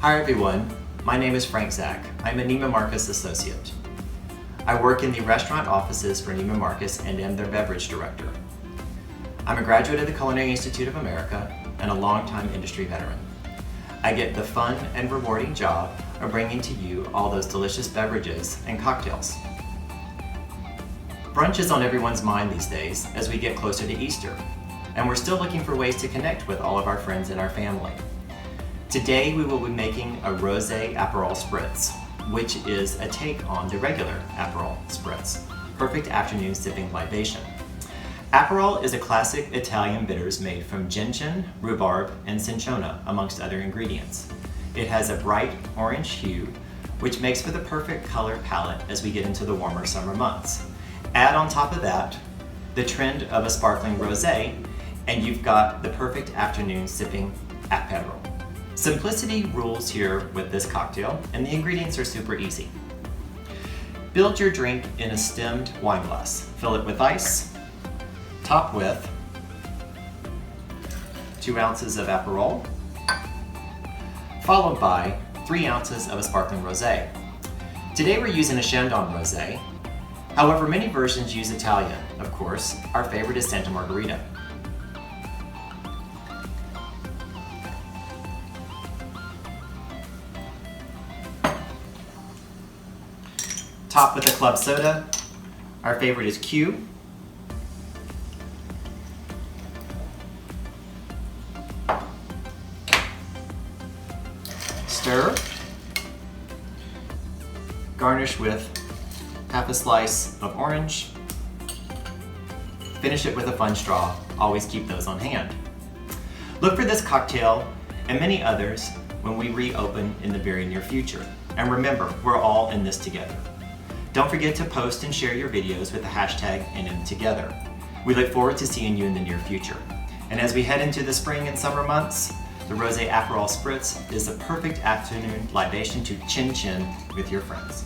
Hi everyone, my name is Frank Zach. I'm a Neiman Marcus associate. I work in the restaurant offices for Neiman Marcus and am their beverage director. I'm a graduate of the Culinary Institute of America and a longtime industry veteran. I get the fun and rewarding job of bringing to you all those delicious beverages and cocktails. Brunch is on everyone's mind these days as we get closer to Easter, and we're still looking for ways to connect with all of our friends and our family. Today we will be making a Rosé Aperol Spritz, which is a take on the regular Aperol Spritz. Perfect afternoon sipping libation. Aperol is a classic Italian bitters made from gentian, rhubarb, and cinchona, amongst other ingredients. It has a bright orange hue, which makes for the perfect color palette as we get into the warmer summer months. Add on top of that the trend of a sparkling rosé, and you've got the perfect afternoon sipping apéro. Simplicity rules here with this cocktail, and the ingredients are super easy. Build your drink in a stemmed wine glass. Fill it with ice, top with 2 ounces of Aperol, followed by 3 ounces of a sparkling rosé. Today we're using a Chandon rosé. However, many versions use Italian. Of course, our favorite is Santa Margherita. Top with a club soda. Our favorite is Q. Stir. Garnish with half a slice of orange. Finish it with a fun straw. Always keep those on hand. Look for this cocktail and many others when we reopen in the very near future. And remember, we're all in this together. Don't forget to post and share your videos with the hashtag #InTheTogether. We look forward to seeing you in the near future. And as we head into the spring and summer months, the Rosé Aperol Spritz is the perfect afternoon libation to chin-chin with your friends.